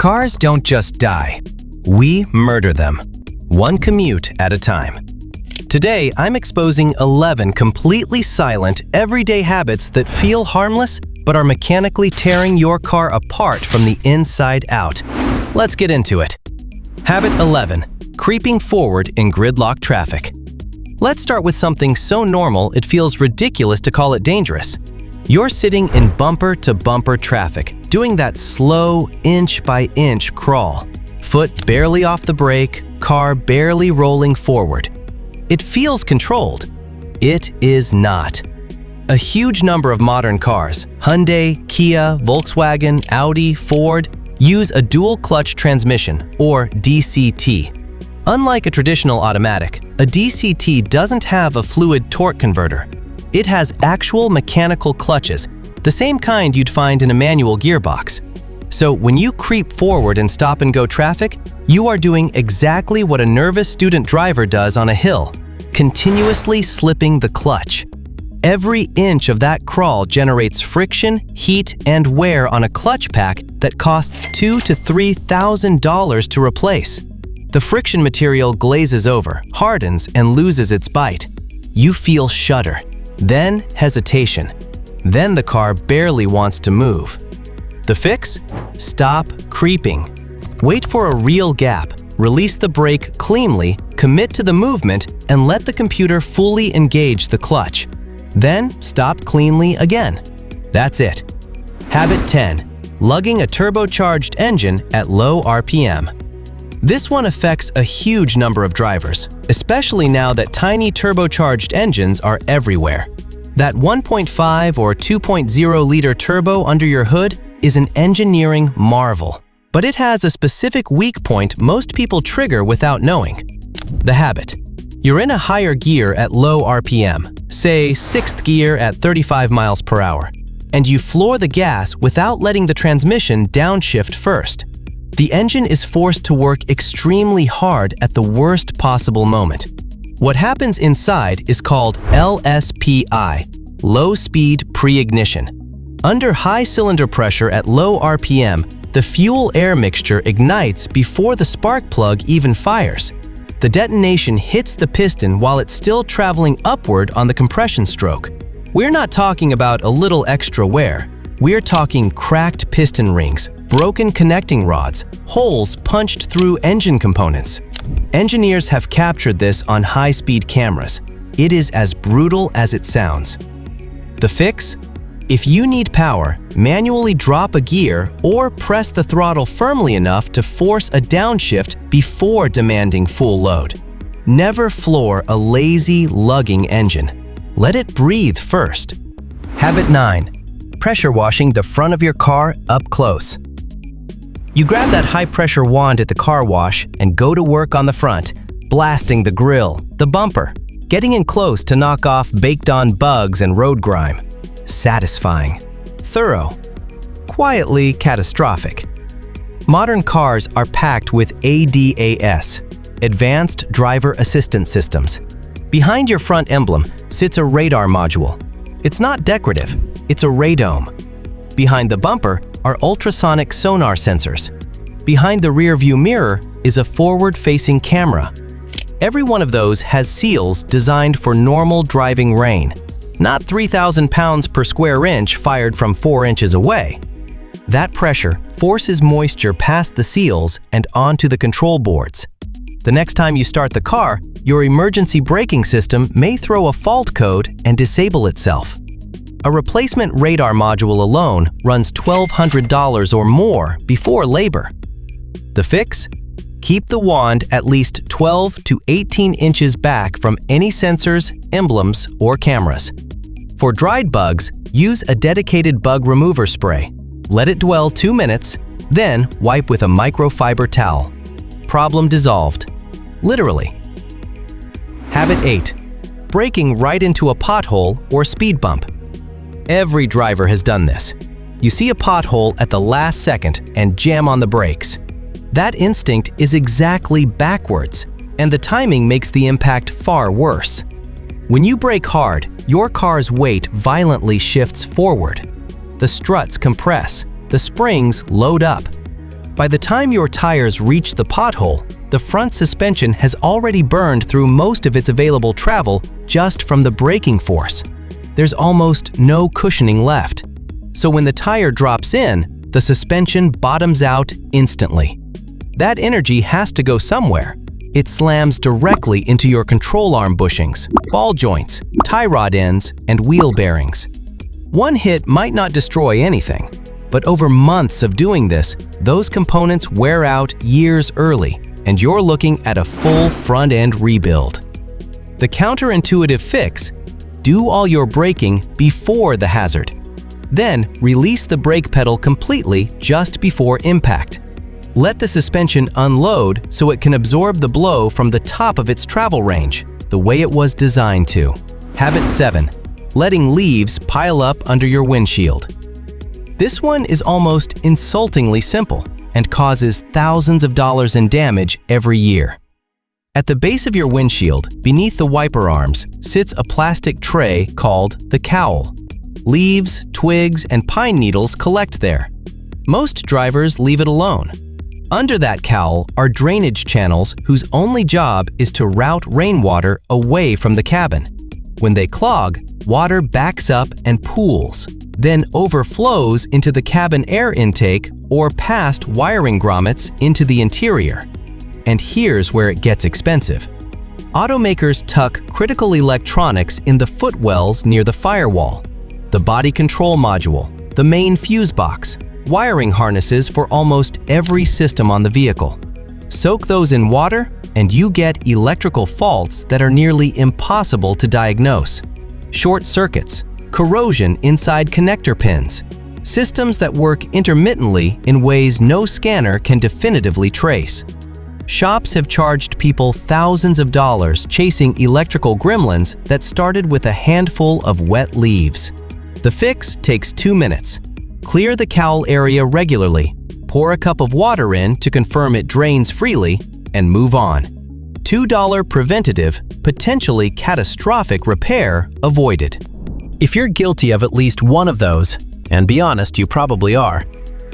Cars don't just die. We murder them, one commute at a time. Today, I'm exposing 11 completely silent, everyday habits that feel harmless but are mechanically tearing your car apart from the inside out. Let's get into it. Habit 11. Creeping forward in gridlock traffic. Let's start with something so normal it feels ridiculous to call it dangerous. You're sitting in bumper-to-bumper traffic, doing that slow, inch-by-inch crawl. Foot barely off the brake, car barely rolling forward. It feels controlled. It is not. A huge number of modern cars, Hyundai, Kia, Volkswagen, Audi, Ford, use a dual-clutch transmission, or DCT. Unlike a traditional automatic, a DCT doesn't have a fluid torque converter. It has actual mechanical clutches, the same kind you'd find in a manual gearbox. So when you creep forward in stop-and-go traffic, you are doing exactly what a nervous student driver does on a hill, continuously slipping the clutch. Every inch of that crawl generates friction, heat, and wear on a clutch pack that costs $2,000 to $3,000 to replace. The friction material glazes over, hardens, and loses its bite. You feel shudder, then hesitation. Then the car barely wants to move. The fix? Stop creeping. Wait for a real gap, release the brake cleanly, commit to the movement, and let the computer fully engage the clutch. Then stop cleanly again. That's it. Habit 10. Lugging a turbocharged engine at low RPM. This one affects a huge number of drivers, especially now that tiny turbocharged engines are everywhere. That 1.5 or 2.0-liter turbo under your hood is an engineering marvel, but it has a specific weak point most people trigger without knowing. The habit. You're in a higher gear at low RPM, say 6th gear at 35 miles per hour, and you floor the gas without letting the transmission downshift first. The engine is forced to work extremely hard at the worst possible moment. What happens inside is called LSPI, low-speed pre-ignition. Under high cylinder pressure at low RPM, the fuel-air mixture ignites before the spark plug even fires. The detonation hits the piston while it's still traveling upward on the compression stroke. We're not talking about a little extra wear. We're talking cracked piston rings, broken connecting rods, holes punched through engine components. Engineers have captured this on high-speed cameras. It is as brutal as it sounds. The fix? If you need power, manually drop a gear or press the throttle firmly enough to force a downshift before demanding full load. Never floor a lazy, lugging engine. Let it breathe first. Habit 9. Pressure washing the front of your car up close. You grab that high-pressure wand at the car wash and go to work on the front, blasting the grille, the bumper, getting in close to knock off baked-on bugs and road grime. Satisfying, thorough, quietly catastrophic. Modern cars are packed with ADAS, Advanced Driver Assistance Systems. Behind your front emblem sits a radar module. It's not decorative, it's a radome. Behind the bumper are ultrasonic sonar sensors. Behind the rear-view mirror is a forward-facing camera. Every one of those has seals designed for normal driving rain, not 3,000 pounds per square inch fired from 4 inches away. That pressure forces moisture past the seals and onto the control boards. The next time you start the car, your emergency braking system may throw a fault code and disable itself. A replacement radar module alone runs $1,200 or more before labor. The fix? Keep the wand at least 12 to 18 inches back from any sensors, emblems, or cameras. For dried bugs, use a dedicated bug remover spray. Let it dwell 2 minutes, then wipe with a microfiber towel. Problem dissolved. Literally. Habit 8. Braking right into a pothole or speed bump. Every driver has done this. You see a pothole at the last second and jam on the brakes. That instinct is exactly backwards, and the timing makes the impact far worse. When you brake hard, your car's weight violently shifts forward. The struts compress, the springs load up. By the time your tires reach the pothole, the front suspension has already burned through most of its available travel just from the braking force. There's almost no cushioning left. So when the tire drops in, the suspension bottoms out instantly. That energy has to go somewhere. It slams directly into your control arm bushings, ball joints, tie rod ends, and wheel bearings. One hit might not destroy anything, but over months of doing this, those components wear out years early, and you're looking at a full front-end rebuild. The counterintuitive fix: do all your braking before the hazard. Then release the brake pedal completely just before impact. Let the suspension unload so it can absorb the blow from the top of its travel range, the way it was designed to. Habit 7. Letting leaves pile up under your windshield. This one is almost insultingly simple and causes thousands of dollars in damage every year. At the base of your windshield, beneath the wiper arms, sits a plastic tray called the cowl. Leaves, twigs, and pine needles collect there. Most drivers leave it alone. Under that cowl are drainage channels whose only job is to route rainwater away from the cabin. When they clog, water backs up and pools, then overflows into the cabin air intake or past wiring grommets into the interior. And here's where it gets expensive. Automakers tuck critical electronics in the footwells near the firewall, the body control module, the main fuse box, wiring harnesses for almost every system on the vehicle. Soak those in water, and you get electrical faults that are nearly impossible to diagnose. Short circuits, corrosion inside connector pins, systems that work intermittently in ways no scanner can definitively trace. Shops have charged people thousands of dollars chasing electrical gremlins that started with a handful of wet leaves. The fix takes 2 minutes. Clear the cowl area regularly, pour a cup of water in to confirm it drains freely, and move on. $2 preventative, potentially catastrophic repair avoided. If you're guilty of at least one of those, and be honest, you probably are,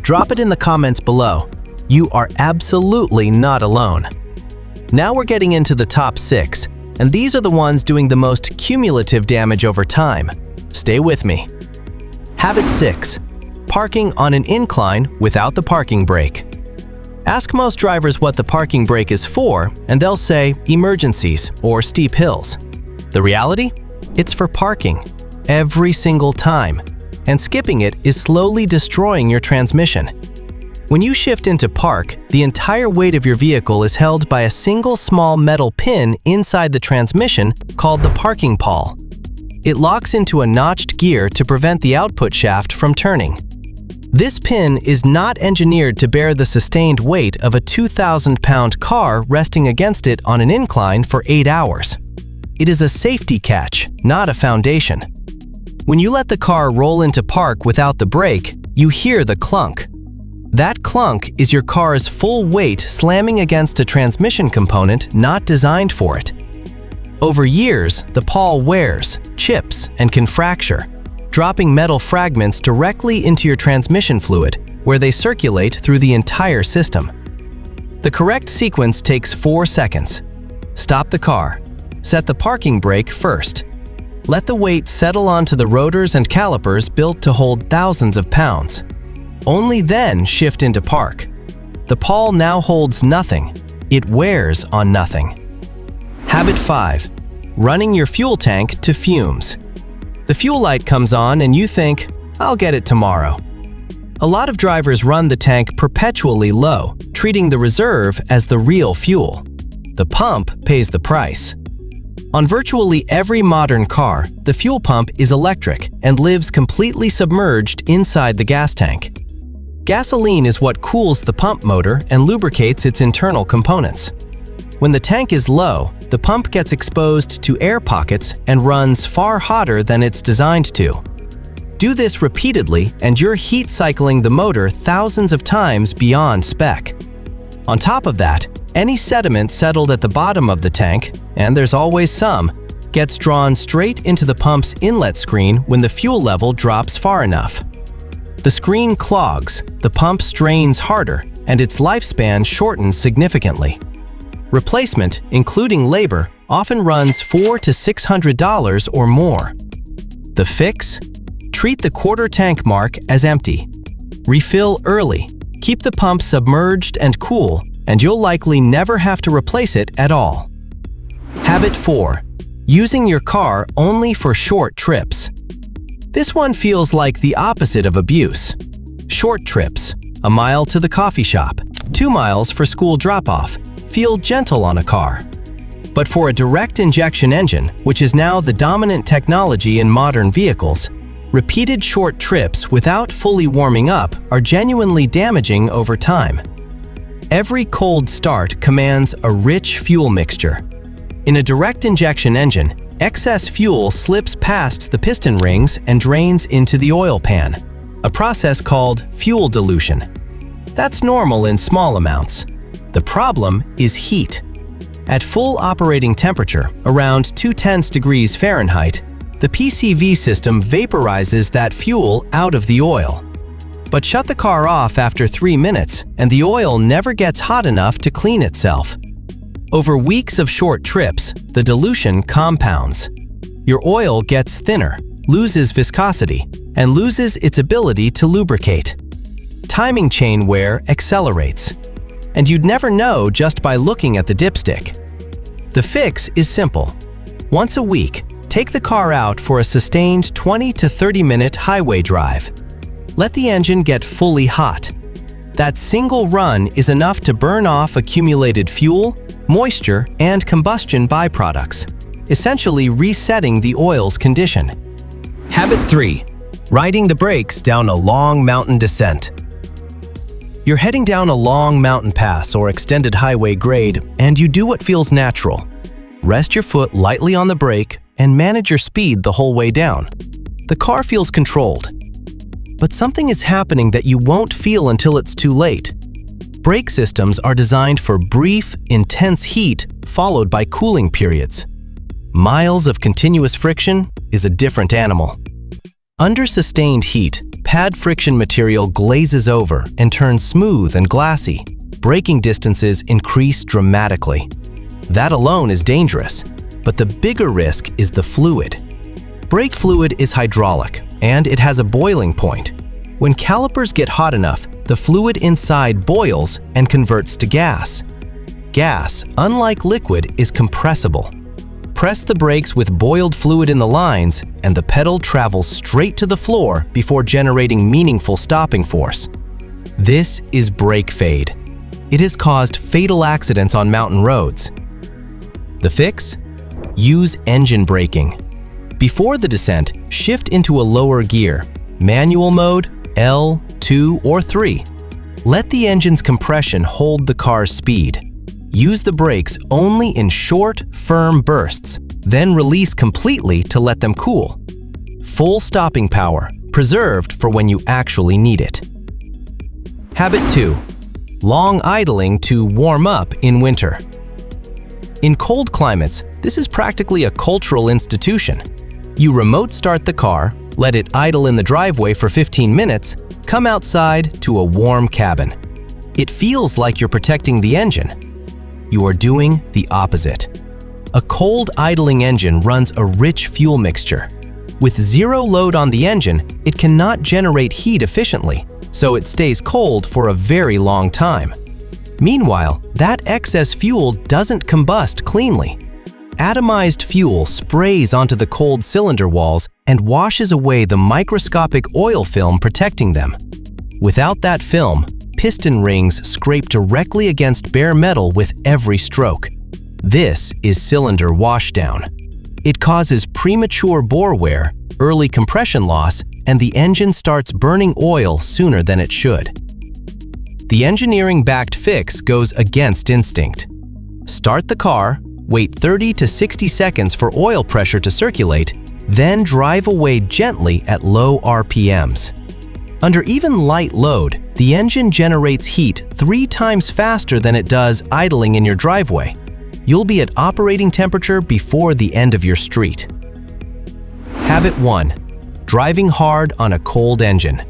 drop it in the comments below. You are absolutely not alone. Now we're getting into the top 6, and these are the ones doing the most cumulative damage over time. Stay with me. Habit 6. Parking on an incline without the parking brake. Ask most drivers what the parking brake is for, and they'll say emergencies or steep hills. The reality? It's for parking, every single time, and skipping it is slowly destroying your transmission. When you shift into park, the entire weight of your vehicle is held by a single small metal pin inside the transmission called the parking pawl. It locks into a notched gear to prevent the output shaft from turning. This pin is not engineered to bear the sustained weight of a 2,000-pound car resting against it on an incline for 8 hours. It is a safety catch, not a foundation. When you let the car roll into park without the brake, you hear the clunk. That clunk is your car's full weight slamming against a transmission component not designed for it. Over years, the pawl wears, chips, and can fracture, dropping metal fragments directly into your transmission fluid, where they circulate through the entire system. The correct sequence takes 4 seconds. Stop the car. Set the parking brake first. Let the weight settle onto the rotors and calipers built to hold thousands of pounds. Only then shift into park. The pawl now holds nothing. It wears on nothing. Habit 5. Running your fuel tank to fumes. The fuel light comes on and you think, I'll get it tomorrow. A lot of drivers run the tank perpetually low, treating the reserve as the real fuel. The pump pays the price. On virtually every modern car, the fuel pump is electric and lives completely submerged inside the gas tank. Gasoline is what cools the pump motor and lubricates its internal components. When the tank is low, the pump gets exposed to air pockets and runs far hotter than it's designed to. Do this repeatedly and you're heat cycling the motor thousands of times beyond spec. On top of that, any sediment settled at the bottom of the tank, and there's always some, gets drawn straight into the pump's inlet screen when the fuel level drops far enough. The screen clogs, the pump strains harder, and its lifespan shortens significantly. Replacement, including labor, often runs $400 to $600 or more. The fix? Treat the quarter tank mark as empty. Refill early, keep the pump submerged and cool, and you'll likely never have to replace it at all. Habit 4. Using your car only for short trips. This one feels like the opposite of abuse. Short trips, a mile to the coffee shop, 2 miles for school drop-off, feel gentle on a car. But for a direct injection engine, which is now the dominant technology in modern vehicles, repeated short trips without fully warming up are genuinely damaging over time. Every cold start commands a rich fuel mixture. In a direct injection engine, excess fuel slips past the piston rings and drains into the oil pan, a process called fuel dilution. That's normal in small amounts. The problem is heat. At full operating temperature, around 210 degrees Fahrenheit, the PCV system vaporizes that fuel out of the oil. But shut the car off after 3 minutes, and the oil never gets hot enough to clean itself. Over weeks of short trips, the dilution compounds. Your oil gets thinner, loses viscosity, and loses its ability to lubricate. Timing chain wear accelerates. And you'd never know just by looking at the dipstick. The fix is simple. Once a week, take the car out for a sustained 20 to 30-minute highway drive. Let the engine get fully hot. That single run is enough to burn off accumulated fuel, moisture, and combustion byproducts, essentially resetting the oil's condition. Habit 3. Riding the brakes down a long mountain descent. You're heading down a long mountain pass or extended highway grade, and you do what feels natural. Rest your foot lightly on the brake and manage your speed the whole way down. The car feels controlled. But something is happening that you won't feel until it's too late. Brake systems are designed for brief, intense heat followed by cooling periods. Miles of continuous friction is a different animal. Under sustained heat, pad friction material glazes over and turns smooth and glassy. Braking distances increase dramatically. That alone is dangerous, but the bigger risk is the fluid. Brake fluid is hydraulic, and it has a boiling point. When calipers get hot enough, the fluid inside boils and converts to gas. Gas, unlike liquid, is compressible. Press the brakes with boiled fluid in the lines, and the pedal travels straight to the floor before generating meaningful stopping force. This is brake fade. It has caused fatal accidents on mountain roads. The fix? Use engine braking. Before the descent, shift into a lower gear, manual mode, L, 2, or 3. Let the engine's compression hold the car's speed. Use the brakes only in short, firm bursts, then release completely to let them cool. Full stopping power, preserved for when you actually need it. Habit 2. Long idling to warm up in winter. In cold climates, this is practically a cultural institution. You remote start the car, let it idle in the driveway for 15 minutes, come outside to a warm cabin. It feels like you're protecting the engine. You are doing the opposite. A cold idling engine runs a rich fuel mixture. With zero load on the engine, it cannot generate heat efficiently, so it stays cold for a very long time. Meanwhile, that excess fuel doesn't combust cleanly. Atomized fuel sprays onto the cold cylinder walls and washes away the microscopic oil film protecting them. Without that film, piston rings scrape directly against bare metal with every stroke. This is cylinder washdown. It causes premature bore wear, early compression loss, and the engine starts burning oil sooner than it should. The engineering-backed fix goes against instinct. Start the car, wait 30 to 60 seconds for oil pressure to circulate, then drive away gently at low RPMs. Under even light load, the engine generates heat 3 times faster than it does idling in your driveway. You'll be at operating temperature before the end of your street. Habit 1. Driving hard on a cold engine.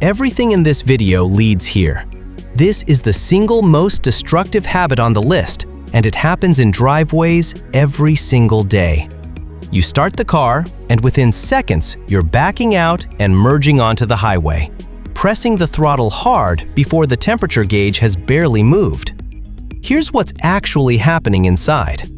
Everything in this video leads here. This is the single most destructive habit on the list, and it happens in driveways every single day. You start the car, and within seconds, you're backing out and merging onto the highway, pressing the throttle hard before the temperature gauge has barely moved. Here's what's actually happening inside.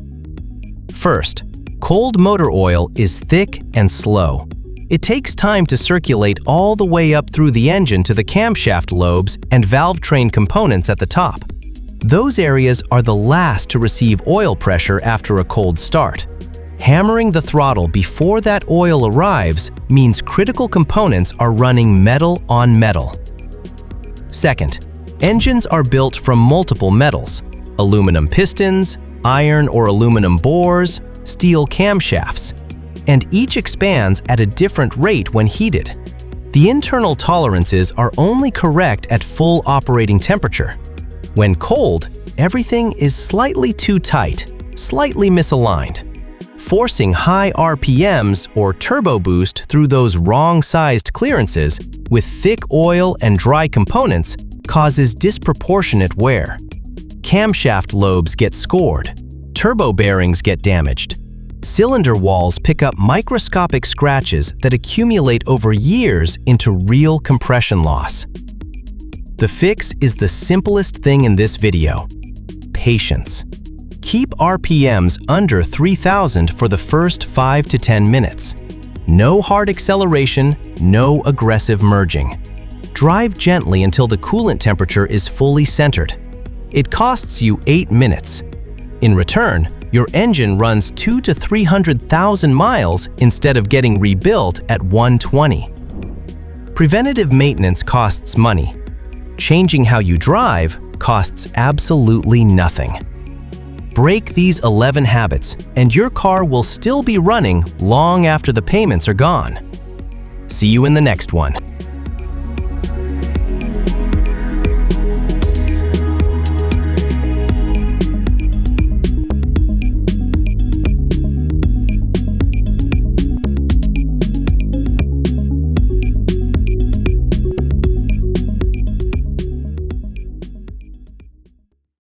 First, cold motor oil is thick and slow. It takes time to circulate all the way up through the engine to the camshaft lobes and valve train components at the top. Those areas are the last to receive oil pressure after a cold start. Hammering the throttle before that oil arrives means critical components are running metal on metal. Second, engines are built from multiple metals: aluminum pistons, iron or aluminum bores, steel camshafts, and each expands at a different rate when heated. The internal tolerances are only correct at full operating temperature. When cold, everything is slightly too tight, slightly misaligned. Forcing high RPMs or turbo boost through those wrong-sized clearances with thick oil and dry components causes disproportionate wear. Camshaft lobes get scored, turbo bearings get damaged. Cylinder walls pick up microscopic scratches that accumulate over years into real compression loss. The fix is the simplest thing in this video: patience. Keep RPMs under 3,000 for the first 5 to 10 minutes. No hard acceleration, no aggressive merging. Drive gently until the coolant temperature is fully centered. It costs you 8 minutes. In return, your engine runs 200,000 to 300,000 miles instead of getting rebuilt at 120. Preventative maintenance costs money. Changing how you drive costs absolutely nothing. Break these 11 habits, and your car will still be running long after the payments are gone. See you in the next one.